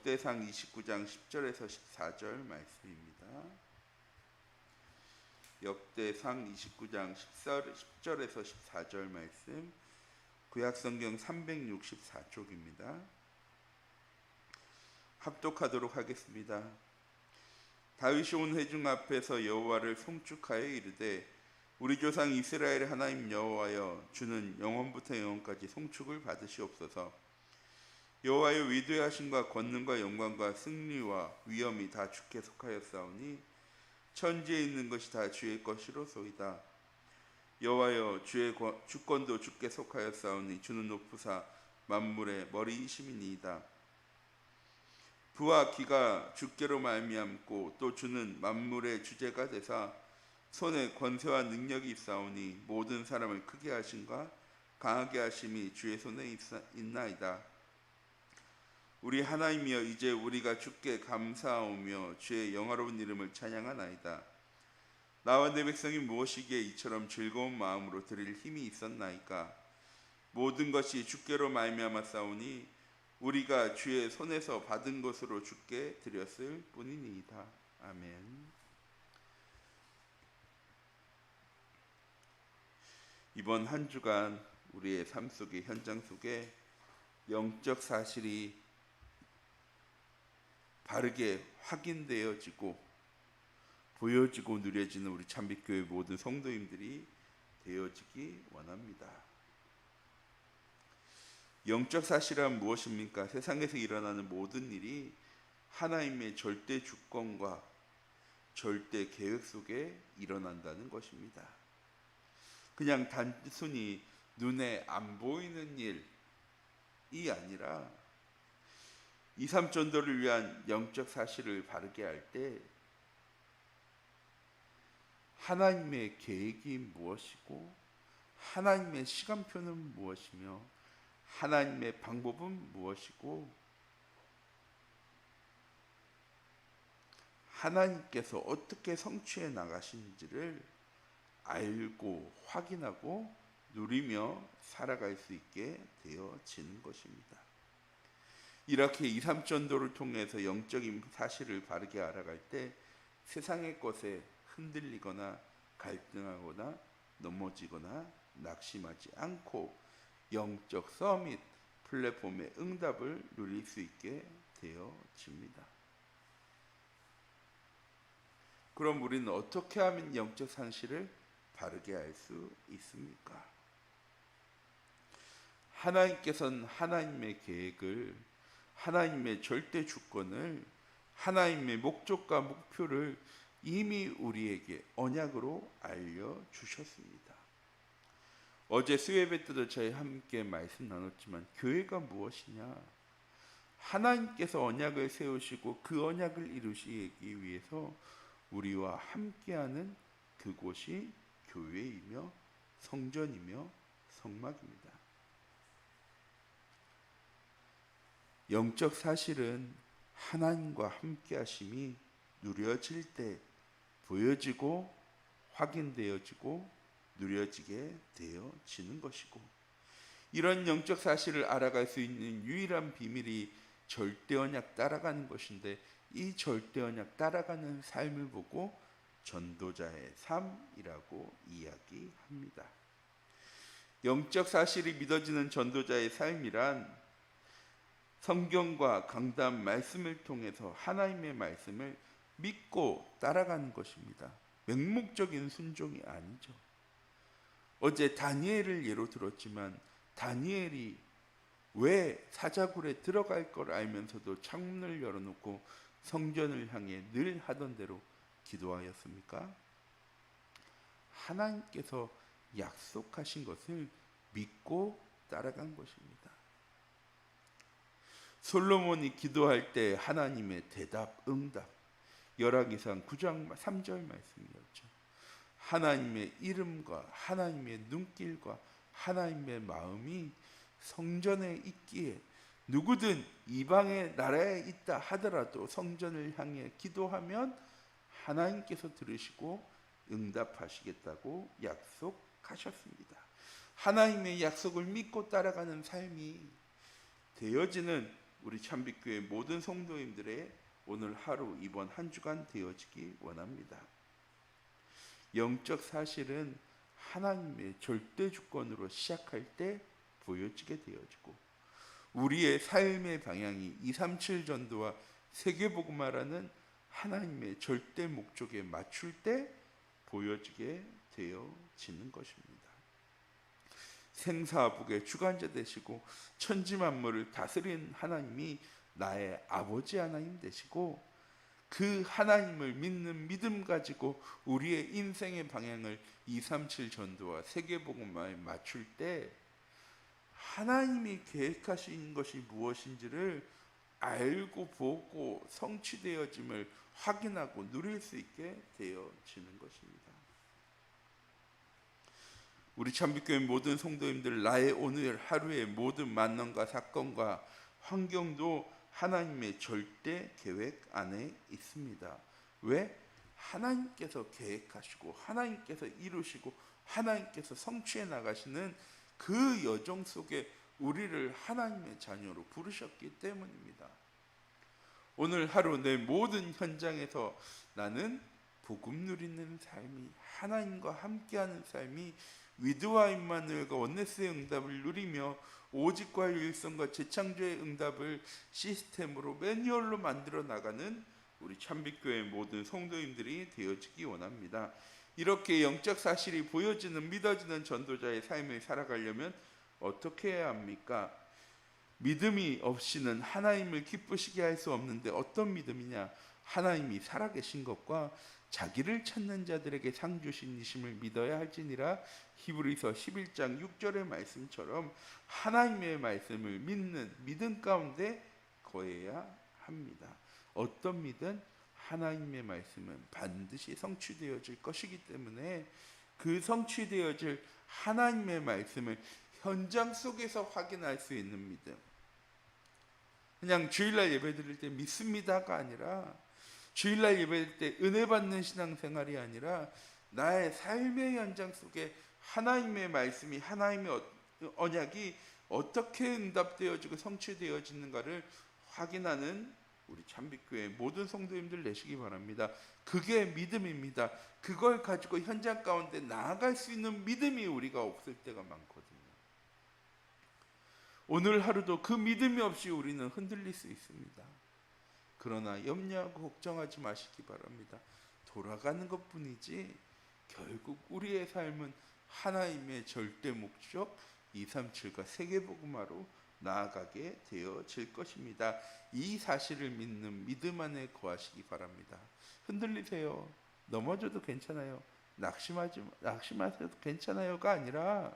역대상 29장 10절에서 14절 말씀입니다. 역대상 29장 10절에서 14절 말씀, 구약성경 364쪽입니다. 합독하도록 하겠습니다. 다윗이 온 회중 앞에서 여호와를 송축하여 이르되, 우리 조상 이스라엘 하나님 여호와여, 주는 영원부터 영원까지 송축을 받으시옵소서. 여호와의 위대하심과 권능과 영광과 승리와 위엄이 다 주께 속하였사오니 천지에 있는 것이 다 주의 것이로소이다. 여호와여, 주의 주권도 주께 속하였사오니 주는 높으사 만물의 머리이심이니이다. 부와 기가 주께로 말미암고 또 주는 만물의 주제가 되사 손에 권세와 능력이 있사오니 모든 사람을 크게 하심과 강하게 하심이 주의 손에 있나이다. 우리 하나님이여, 이제 우리가 주께 감사하오며 주의 영화로운 이름을 찬양하나이다. 나와 내 백성이 무엇이기에 이처럼 즐거운 마음으로 드릴 힘이 있었나이까? 모든 것이 주께로 말미암았사오니 우리가 주의 손에서 받은 것으로 주께 드렸을 뿐이니이다. 아멘. 이번 한 주간 우리의 삶 속의 현장 속에 영적 사실이 바르게 확인되어지고 보여지고 누려지는 우리 참빛교회 모든 성도님들이 되어지기 원합니다. 영적 사실은 무엇입니까? 세상에서 일어나는 모든 일이 하나님의 절대 주권과 절대 계획 속에 일어난다는 것입니다. 그냥 단순히 눈에 안 보이는 일이 아니라 2, 3전도를 위한 영적 사실을 바르게 할 때 하나님의 계획이 무엇이고 하나님의 시간표는 무엇이며 하나님의 방법은 무엇이고 하나님께서 어떻게 성취해 나가시는지를 알고 확인하고 누리며 살아갈 수 있게 되어지는 것입니다. 이렇게 2, 3전도를 통해서 영적인 사실을 바르게 알아갈 때 세상의 것에 흔들리거나 갈등하거나 넘어지거나 낙심하지 않고 영적 서밋 플랫폼의 응답을 누릴 수 있게 되어집니다. 그럼 우리는 어떻게 하면 영적 사실을 바르게 알 수 있습니까? 하나님께서는 하나님의 계획을, 하나님의 절대 주권을, 하나님의 목적과 목표를 이미 우리에게 언약으로 알려주셨습니다. 어제 수요예배 때도 저희 함께 말씀 나눴지만 교회가 무엇이냐? 하나님께서 언약을 세우시고 그 언약을 이루시기 위해서 우리와 함께하는 그곳이 교회이며 성전이며 성막입니다. 영적 사실은 하나님과 함께 하심이 누려질 때 보여지고 확인되어지고 누려지게 되어지는 것이고, 이런 영적 사실을 알아갈 수 있는 유일한 비밀이 절대 언약 따라가는 것인데, 이 절대 언약 따라가는 삶을 보고 전도자의 삶이라고 이야기합니다. 영적 사실이 믿어지는 전도자의 삶이란 성경과 강단 말씀을 통해서 하나님의 말씀을 믿고 따라가는 것입니다. 맹목적인 순종이 아니죠. 어제 다니엘을 예로 들었지만 다니엘이 왜 사자굴에 들어갈 걸 알면서도 창문을 열어놓고 성전을 향해 늘 하던 대로 기도하였습니까? 하나님께서 약속하신 것을 믿고 따라간 것입니다. 솔로몬이 기도할 때 하나님의 대답, 응답, 열왕기상 9장 3절 말씀이었죠. 하나님의 이름과 하나님의 눈길과 하나님의 마음이 성전에 있기에 누구든 이방의 나라에 있다 하더라도 성전을 향해 기도하면 하나님께서 들으시고 응답하시겠다고 약속하셨습니다. 하나님의 약속을 믿고 따라가는 삶이 되어지는 우리 참빛교회 모든 성도님들의 오늘 하루, 이번 한 주간 되어지기 원합니다. 영적 사실은 하나님의 절대 주권으로 시작할 때 보여지게 되어지고, 우리의 삶의 방향이 237 전도와 세계복음화라는 하나님의 절대 목적에 맞출 때 보여지게 되어지는 것입니다. 생사복의 주관자 되시고 천지 만물을 다스린 하나님이 나의 아버지 하나님 되시고, 그 하나님을 믿는 믿음 가지고 우리의 인생의 방향을 237 전도와 세계복음화에 맞출 때 하나님이 계획하신 것이 무엇인지를 알고 보고 성취되어짐을 확인하고 누릴 수 있게 되어지는 것입니다. 우리 참빛교회 모든 성도님들, 나의 오늘 하루의 모든 만남과 사건과 환경도 하나님의 절대 계획 안에 있습니다. 왜? 하나님께서 계획하시고 하나님께서 이루시고 하나님께서 성취해 나가시는 그 여정 속에 우리를 하나님의 자녀로 부르셨기 때문입니다. 오늘 하루 내 모든 현장에서 나는 복음 누리는 삶이, 하나님과 함께하는 삶이, 위드와 임마누엘과 원네스의 응답을 누리며 오직과 유일성과 재창조의 응답을 시스템으로 매뉴얼로 만들어 나가는 우리 참빛교회 모든 성도님들이 되어지기 원합니다. 이렇게 영적 사실이 보여지는, 믿어지는 전도자의 삶을 살아가려면 어떻게 해야 합니까? 믿음이 없이는 하나님을 기쁘시게 할 수 없는데, 어떤 믿음이냐? 하나님이 살아계신 것과 자기를 찾는 자들에게 상 주신 이심을 믿어야 할지니라. 히브리서 11장 6절의 말씀처럼 하나님의 말씀을 믿는 믿음 가운데 거해야 합니다. 어떤 믿음? 하나님의 말씀은 반드시 성취되어질 것이기 때문에 그 성취되어질 하나님의 말씀을 현장 속에서 확인할 수 있는 믿음. 그냥 주일날 예배 드릴 때 믿습니다가 아니라, 주일날 예배 드릴 때 은혜 받는 신앙생활이 아니라, 나의 삶의 현장 속에 하나님의 말씀이, 하나님의 언약이 어떻게 응답되어지고 성취되어지는가를 확인하는 우리 참빛교회 모든 성도님들 되시기 바랍니다. 그게 믿음입니다. 그걸 가지고 현장 가운데 나아갈 수 있는 믿음이 우리가 없을 때가 많거든요. 오늘 하루도 그 믿음이 없이 우리는 흔들릴 수 있습니다. 그러나 염려하고 걱정하지 마시기 바랍니다. 돌아가는 것뿐이지 결국 우리의 삶은 하나님의 절대 목적 237과 세계복음화로 나아가게 되어질 것입니다. 이 사실을 믿는 믿음 안에 거하시기 바랍니다. 흔들리세요. 넘어져도 괜찮아요. 낙심하셔도 괜찮아요가 아니라,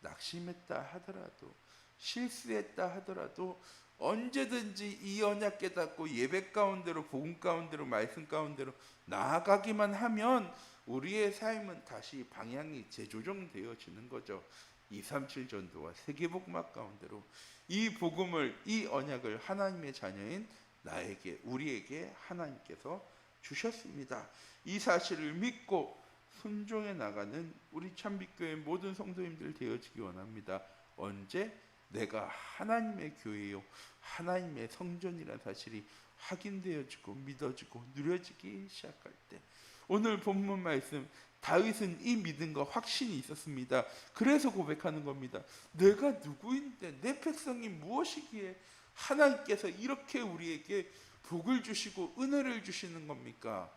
낙심했다 하더라도, 실수했다 하더라도 언제든지 이 언약 깨닫고 예배 가운데로, 복음 가운데로, 말씀 가운데로 나아가기만 하면 우리의 삶은 다시 방향이 재조정되어지는 거죠. 237 전도와 세계복음화 가운데로 이 복음을, 이 언약을 하나님의 자녀인 나에게, 우리에게 하나님께서 주셨습니다. 이 사실을 믿고 순종해 나가는 우리 참빛교회 모든 성도님들 되어지기 원합니다. 언제? 내가 하나님의 교회요, 하나님의 성전이라는 사실이 확인되어지고 믿어지고 누려지기 시작할 때. 오늘 본문 말씀, 다윗은 이 믿음과 확신이 있었습니다. 그래서 고백하는 겁니다. 내가 누구인데, 내 백성이 무엇이기에 하나님께서 이렇게 우리에게 복을 주시고 은혜를 주시는 겁니까?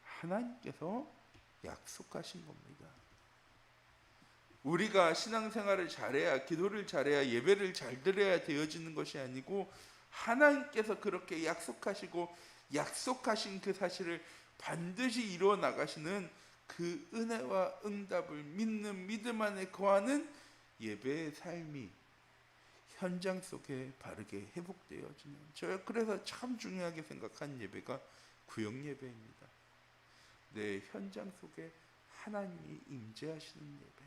하나님께서 약속하신 겁니다. 우리가 신앙생활을 잘해야, 기도를 잘해야, 예배를 잘 드려야 되어지는 것이 아니고, 하나님께서 그렇게 약속하시고 약속하신 그 사실을 반드시 이루어 나가시는 그 은혜와 응답을 믿는 믿음 안에 거하는 예배의 삶이 현장 속에 바르게 회복되어지는, 제가 그래서 참 중요하게 생각한 예배가 구역 예배입니다. 내 현장 속에 하나님이 임재하시는 예배.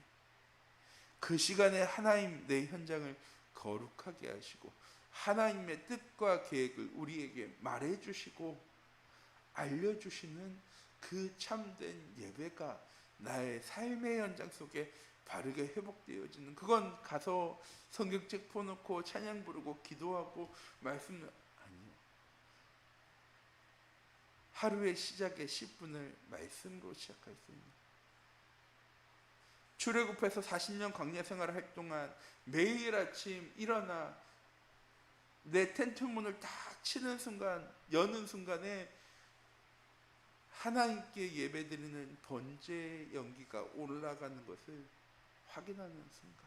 그 시간에 하나님 내 현장을 거룩하게 하시고 하나님의 뜻과 계획을 우리에게 말해주시고 알려주시는 그 참된 예배가 나의 삶의 현장 속에 바르게 회복되어지는, 그건 가서 성경책 펴놓고 찬양 부르고 기도하고 말씀, 아니요. 하루의 시작의 10분을 말씀으로 시작할 수 있는, 출애굽해서 40년 광야 생활을 할 동안 매일 아침 일어나 내 텐트 문을 딱 치는 순간, 여는 순간에 하나님께 예배드리는 번제 연기가 올라가는 것을 확인하는 순간,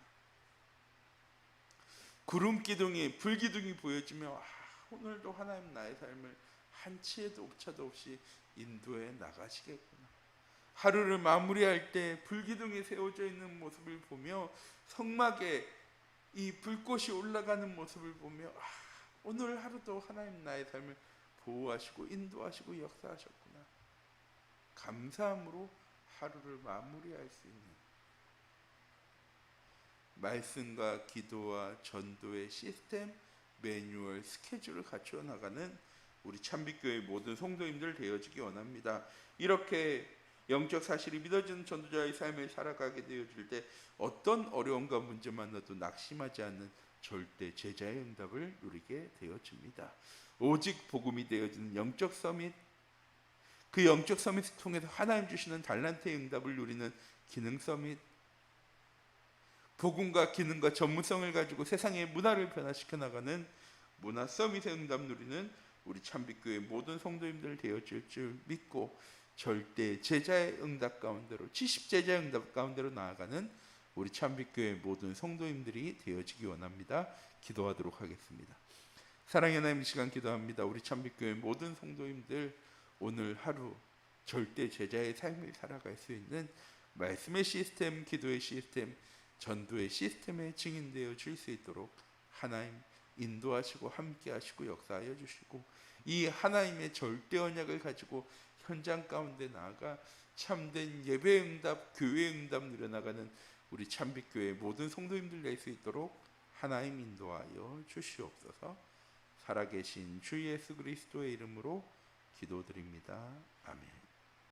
구름 기둥이, 불 기둥이 보여지며 오늘도 하나님 나의 삶을 한치의 오차도 없이 인도해 나가시겠구나. 하루를 마무리할 때 불기둥이 세워져 있는 모습을 보며 성막에 이 불꽃이 올라가는 모습을 보며 오늘 하루도 하나님 나의 삶을 보호하시고 인도하시고 역사하셨구나. 감사함으로 하루를 마무리할 수 있는, 말씀과 기도와 전도의 시스템, 매뉴얼, 스케줄을 갖추어 나가는 우리 참빛교회 모든 성도님들 되어지기 원합니다. 이렇게 영적 사실이 믿어지는 전도자의 삶을 살아가게 되어질 때 어떤 어려움과 문제 만나도 낙심하지 않는 절대 제자의 응답을 누리게 되어집니다. 오직 복음이 되어지는 영적 서밋, 그 영적 서밋을 통해서 하나님 주시는 달란트의 응답을 누리는 기능 서밋, 복음과 기능과 전문성을 가지고 세상의 문화를 변화시켜 나가는 문화 서밋의 응답 누리는 우리 참빛교회 모든 성도님들 되어질 줄 믿고 절대 제자의 응답 가운데로, 70제자의 응답 가운데로 나아가는 우리 참빛교회 모든 성도님들이 되어지기 원합니다. 기도하도록 하겠습니다. 사랑의 하나님, 시간 기도합니다. 우리 참빛교회 모든 성도님들 오늘 하루 절대 제자의 삶을 살아갈 수 있는 말씀의 시스템, 기도의 시스템, 전도의 시스템에 증인되어 줄 수 있도록 하나님 인도하시고 함께하시고 역사하여 주시고, 이 하나님의 절대 언약을 가지고 현장 가운데 나아가 참된 예배 응답, 교회 응답 누려나가는 우리 참빛교회 모든 성도님들 될 수 있도록 하나님 인도하여 주시옵소서. 살아계신 주 예수 그리스도의 이름으로 기도드립니다. 아멘.